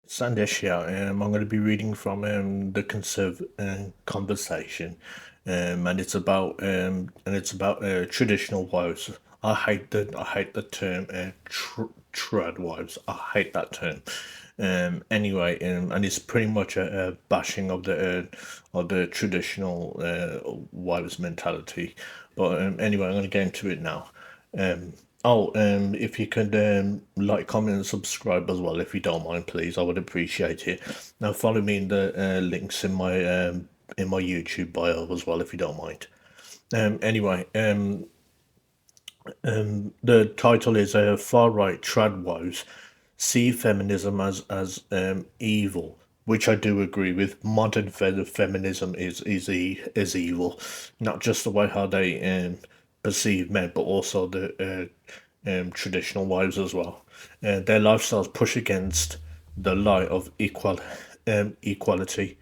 Sandesh here. I'm going to be reading from the Conversation, and it's about traditional wives. I hate the term trad wives. I hate that term. Anyway, and it's pretty much a bashing of the traditional wives mentality. But anyway, I'm going to get into it now. Um, if you could like, comment, and subscribe as well, if you don't mind, please, I would appreciate it. Now, follow me in the links in my YouTube bio as well, if you don't mind. Anyway, the title is "Far Right Trad Woes See Feminism as Evil," which I do agree with. Modern feminism is evil, not just the way how they perceive men, but also the traditional wives as well. Their lifestyles push against the light of equality.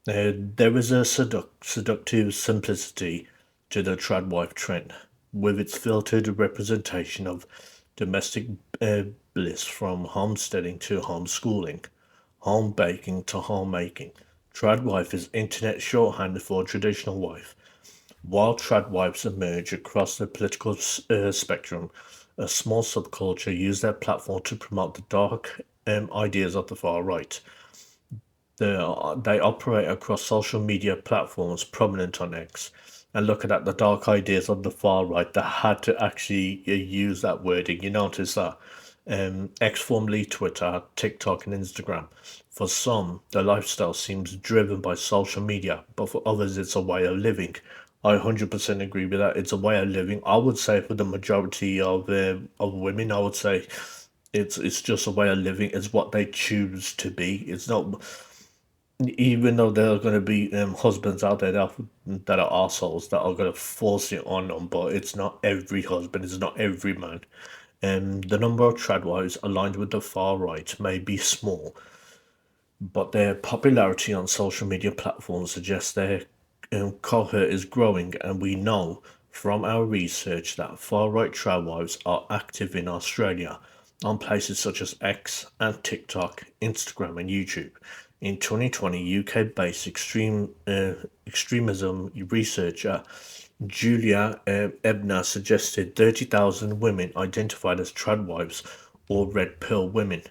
There is a seductive simplicity to the tradwife trend, with its filtered representation of domestic uh, bliss, from homesteading to homeschooling, home baking to homemaking. Tradwife is internet shorthand for traditional wife. While tradwives emerge across the political spectrum, a small subculture use their platform to promote the dark ideas of the far right. They operate across social media platforms prominent on X. And looking at the dark ideas of the far right, they had to actually use that wording. You notice that X, formerly Twitter, TikTok, and Instagram. For some, the lifestyle seems driven by social media, but for others, it's a way of living. I 100% agree with that. It's a way of living. I would say for the majority of women, I would say it's just a way of living. It's what they choose to be. It's not, even though there are going to be husbands out there that are assholes that are going to force it on them, but it's not every husband, it's not every man. And the number of tradwives aligned with the far right may be small, but their popularity on social media platforms suggests their cohort is growing, and we know from our research that far right tradwives are active in Australia on places such as X and TikTok, Instagram, and YouTube. In 2020, UK-based extremism researcher Julia Ebner suggested 30,000 women identified as tradwives or red pill women.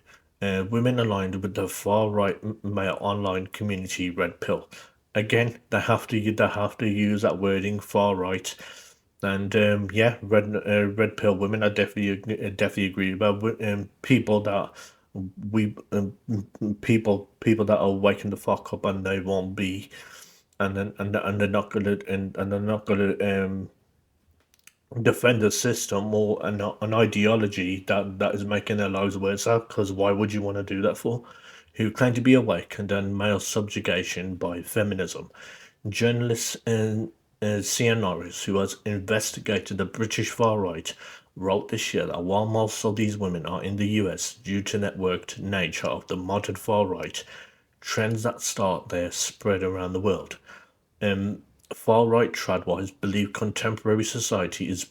Women aligned with the far-right male online community red pill. Again, they have to use that wording, far right. And yeah, red pill women. Definitely agree about people that we people that are waking the fuck up, and they won't be, and they're not gonna, and they're not gonna defend a system or an ideology that is making their lives worse out. Because why would you want to do that for? Who claim to be awakened and male subjugation by feminism. Journalist Cian Norris, who has investigated the British far right, wrote this year that while most of these women are in the US due to networked nature of the modern far right, trends that start there spread around the world. Um, Far right tradwives believe contemporary society is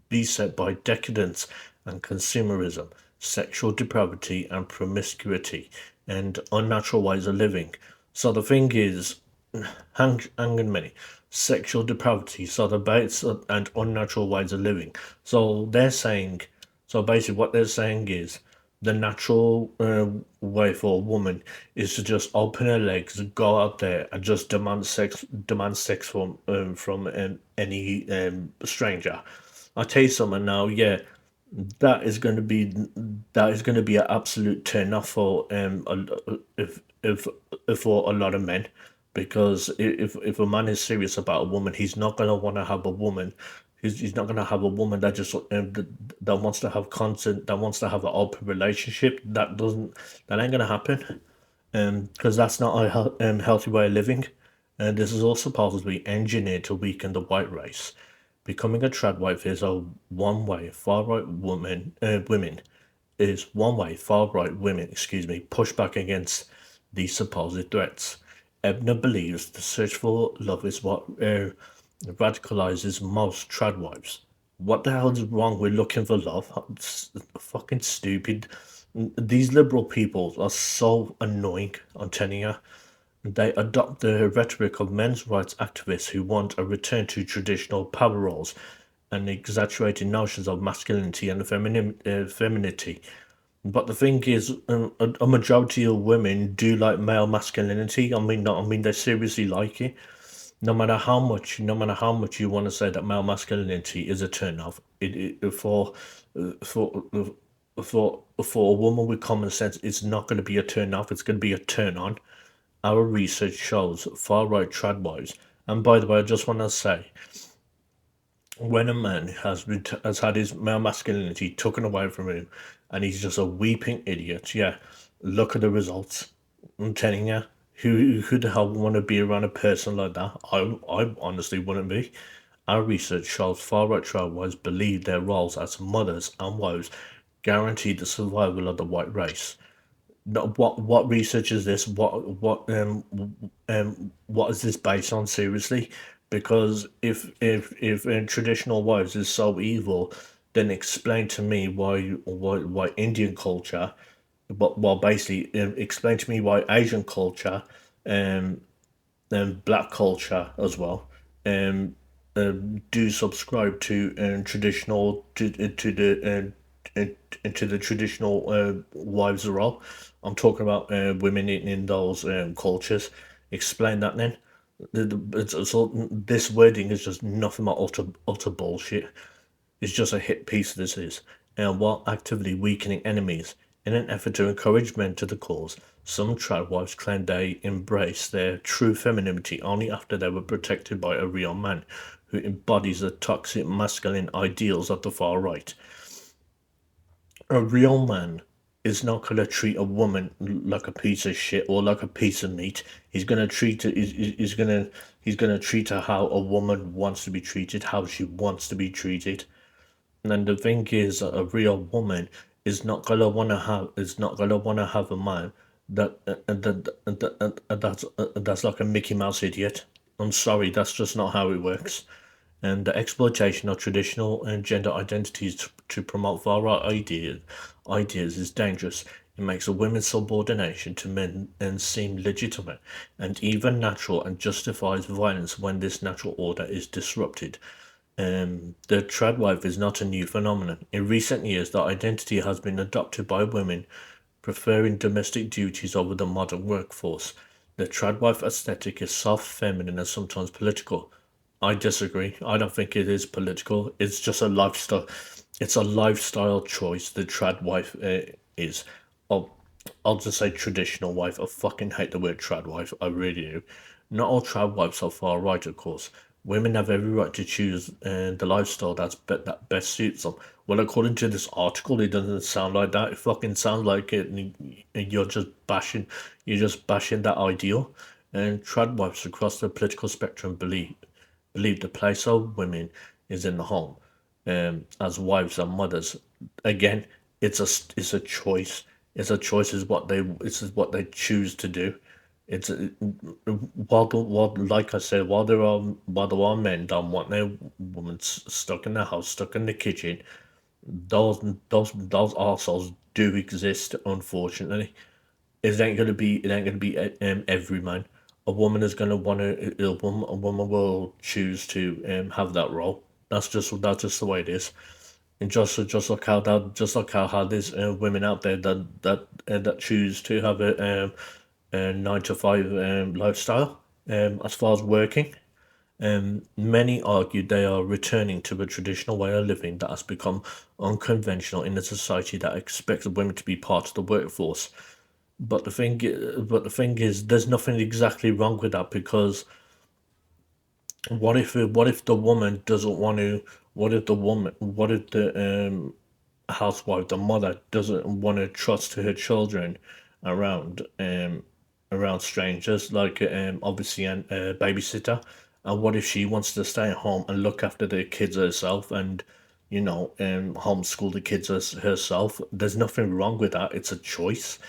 beset by decadence and consumerism, sexual depravity and promiscuity, and unnatural ways of living. So the thing is, hang on many sexual depravity, so the baits and unnatural ways of living. So they're saying, so basically, what they're saying is the natural way for a woman is to just open her legs, go out there, and just demand sex from any stranger. I'll tell you something now. Yeah, that is going to be that is going to be an absolute turn off for if for a lot of men, because if a man is serious about a woman, he's not going to want to have a woman. He's not going to have a woman that just that wants to have consent, that wants to have an open relationship. That ain't going to happen. Because that's not a healthy way of living. And this is all supposed to be engineered to weaken the white race. Becoming a trad wife is a one way far right women is one way far right women, excuse me, push back against these supposed threats. Ebner believes the search for love is what radicalizes most tradwives. What the hell is wrong with looking for love? It's fucking stupid. These liberal people are so annoying, I'm telling you. They adopt the rhetoric of men's rights activists who want a return to traditional power roles and exaggerated notions of masculinity and femininity. But the thing is, a majority of women do like male masculinity. I mean, they seriously like it. No matter how much you want to say that male masculinity is a turn off, for for a woman with common sense, it's not going to be a turn off. It's going to be a turn on. Our research shows far right tradwives. And by the way, I just want to say, when a man has had his male masculinity taken away from him, and he's just a weeping idiot, yeah, look at the results. I'm telling you, who the hell would want to be around a person like that? I honestly wouldn't be. Our research shows far right tradwives believe their roles as mothers and wives guarantee the survival of the white race. No, what research is this? What is this based on? Seriously, because if traditional wives is so evil, then explain to me why Indian culture, but well, basically, explain to me why Asian culture, um, and black culture as well, um, do subscribe to traditional to the traditional wives role. I'm talking about women in those cultures. Explain that then. So this wording is just nothing but utter bullshit. It's just a hit piece, this is, and while actively weakening enemies. In an effort to encourage men to the cause, some tradwives claim they embrace their true femininity only after they were protected by a real man who embodies the toxic masculine ideals of the far right. A real man is not gonna treat a woman like a piece of shit or like a piece of meat. He's gonna treat it. He's gonna treat her how a woman wants to be treated, how she wants to be treated. And the thing is, a real woman is not gonna wanna have a man that's like a Mickey Mouse idiot. I'm sorry, that's just not how it works. And the exploitation of traditional and gender identities to promote far-right ideas is dangerous. It makes a women's subordination to men and seem legitimate and even natural, and justifies violence when this natural order is disrupted. The tradwife is not a new phenomenon. In recent years, the identity has been adopted by women preferring domestic duties over the modern workforce. The tradwife aesthetic is soft, feminine, and sometimes political. I disagree. I don't think it is political. It's just a lifestyle. It's a lifestyle choice. The trad wife is. I'll, I'll just say traditional wife. I fucking hate the word trad wife. I really do. Not all trad wives are far right, of course. Women have every right to choose the lifestyle that best suits them. Well, according to this article, it doesn't sound like that. It fucking sounds like it. And you're just bashing. You're just bashing that ideal. And trad wives across the political spectrum believe the place of women is in the home, as wives and mothers. Again, it's a choice. It's a choice. Is what they choose to do. It's while like I said, while there are men that want their women stuck in the house, stuck in the kitchen. Those arseholes do exist, unfortunately. It ain't gonna be every man. A woman is gonna want to. A woman will choose to have that role. That's just the way it is. And just like how there's women out there that choose to have a 9 to 5 lifestyle. As far as working, many argue they are returning to a traditional way of living that has become unconventional in a society that expects women to be part of the workforce. But the thing is, there's nothing exactly wrong with that, because what if the woman doesn't want to? What if the housewife, the mother, doesn't want to trust her children around around strangers, like obviously a babysitter? And what if she wants to stay at home and look after the kids herself, and homeschool the kids herself? There's nothing wrong with that. It's a choice.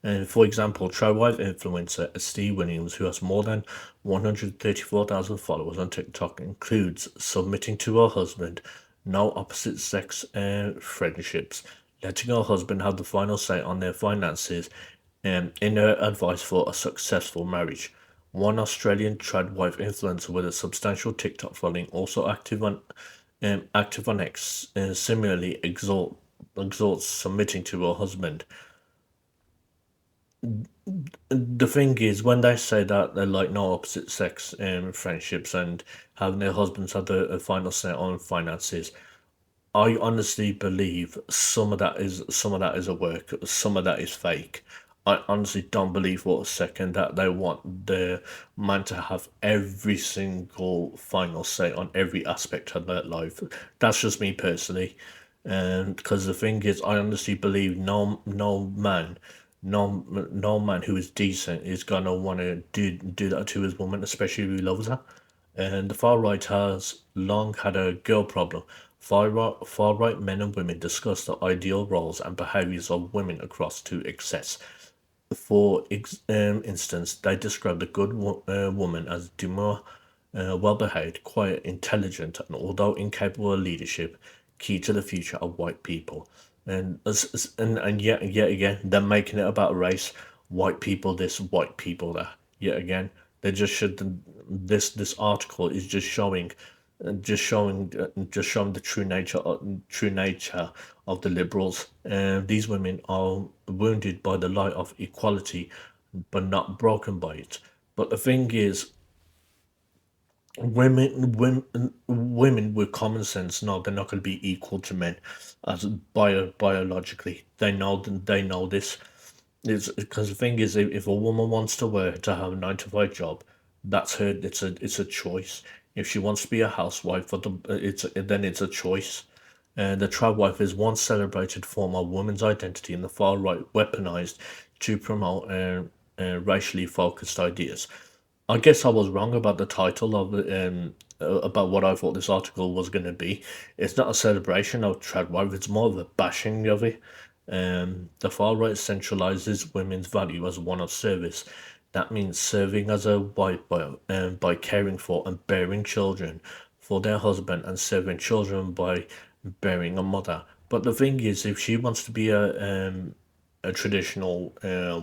And for example, try-wife influencer Steve Williams, who has more than 134,000 followers on TikTok, includes submitting to her husband, no opposite sex friendships, letting her husband have the final say on their finances, in her advice for a successful marriage. One Australian trad wife influencer with a substantial TikTok following, also active on X, similarly exhorts submitting to her husband. The thing is, when they say that they like no opposite sex friendships and having their husbands have the final say on finances, I honestly believe some of that is a work, some of that is fake. I honestly don't believe for a second that they want the man to have every single final say on every aspect of their life. That's just me personally, and because the thing is, I honestly believe no man who is decent is gonna want to do that to his woman, especially if he loves her. And the far right has long had a girl problem. Far right men and women discuss the ideal roles and behaviors of women across to excess. For instance, they describe the good woman as demure, well behaved, quiet, intelligent, and although incapable of leadership, key to the future of white people. And yet again, they're making it about race. White people this, white people that. Yet again, they just should. This article is just showing the true nature of the liberals. These women are wounded by the light of equality, but not broken by it. But the thing is, women with common sense know they're not going to be equal to men, as biologically. They know this. It's because the thing is, if a woman wants to work to have a 9 to 5 job, that's her. It's a choice. If she wants to be a housewife, then it's a choice. And the trad wife is one celebrated form of women's identity, and the far right weaponized to promote racially focused ideas. I guess I was wrong about the title of it, about what I thought this article was going to be. It's not a celebration of trad wife; it's more of a bashing of it. The far right centralizes women's value as one of service. That means serving as a wife by caring for and bearing children for their husband, and serving children by bearing a mother. But the thing is, if she wants to be a traditional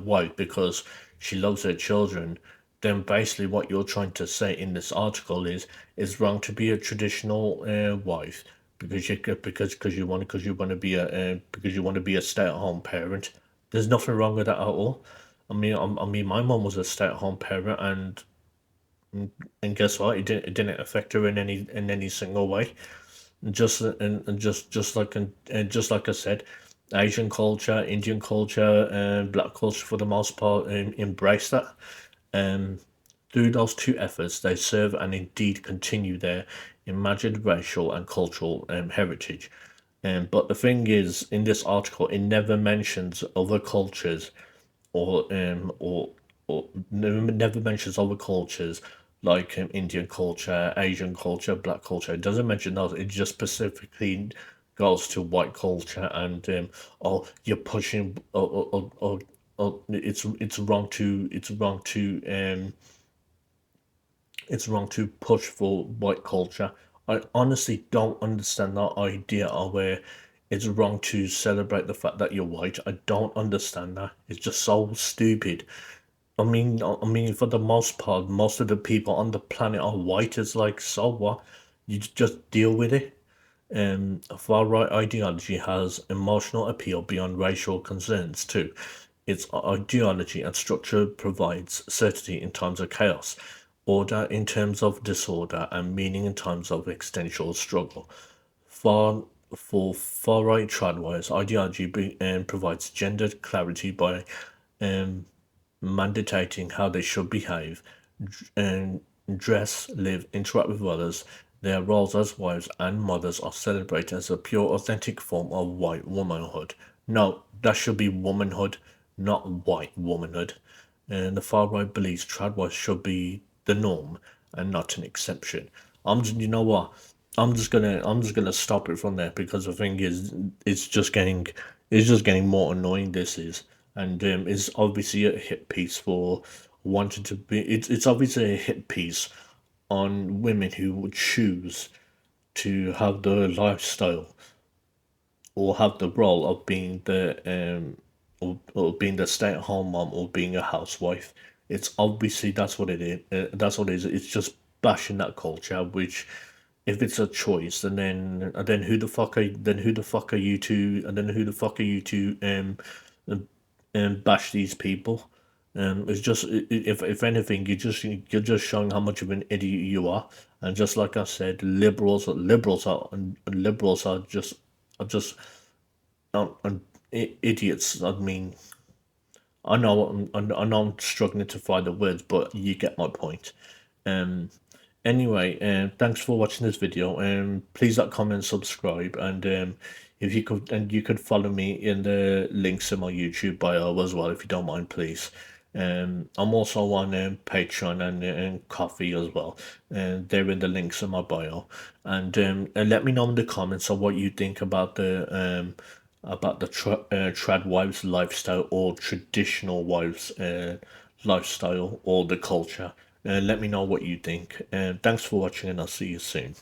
wife because she loves her children, then basically what you're trying to say in this article is it's wrong to be a traditional wife because you want to be a stay-at-home parent. There's nothing wrong with that at all. I mean, my mom was a stay-at-home parent, and guess what? It didn't affect her in any single way. Just like I said, Asian culture, Indian culture, and black culture for the most part embrace that. Um, Through those two efforts, they serve and indeed continue their imagined racial and cultural heritage. But the thing is, in this article, it never mentions other cultures or never mentions other cultures like Indian culture, Asian culture, black culture. It doesn't mention those. It just specifically goes to white culture and oh, you're pushing. It's wrong to push for white culture. I honestly don't understand that idea of where it's wrong to celebrate the fact that you're white. I don't understand that. It's just so stupid. I mean, for the most part, most of the people on the planet are white. It's like, so what? You just deal with it. Far right ideology has emotional appeal beyond racial concerns too. Its ideology and structure provides certainty in times of chaos, order in terms of disorder, and meaning in times of existential struggle. Far for far right tradwise, ideology provides gendered clarity by um, mandating how they should behave, and dress, live, interact with others. Their roles as wives and mothers are celebrated as a pure, authentic form of white womanhood. No, that should be womanhood, not white womanhood. And the far right believes tradwives should be the norm and not an exception. You know what? I'm just gonna stop it from there because the thing is, it's just getting more annoying. This is, and it's obviously a hit piece for wanting to be. It's obviously a hit piece on women who would choose to have the lifestyle or have the role of being or being the stay-at-home mom or being a housewife. It's obviously that's what it is. That's what it is. It's just bashing that culture. Which, if it's a choice, and then who the fuck are you to and then who the fuck are you to bash these people? It's just if anything, you're just showing how much of an idiot you are. And just like I said, liberals are just idiots. I mean, I know I'm struggling to find the words, but you get my point. Um, anyway, thanks for watching this video. Please like, comment, subscribe, and if you could, and you could follow me in the links in my YouTube bio as well, if you don't mind, please. I'm also on Patreon and Coffee as well, and they're in the links in my bio. And let me know in the comments of what you think about the trad wives lifestyle or traditional wives lifestyle or the culture. Let me know what you think. And thanks for watching, and I'll see you soon.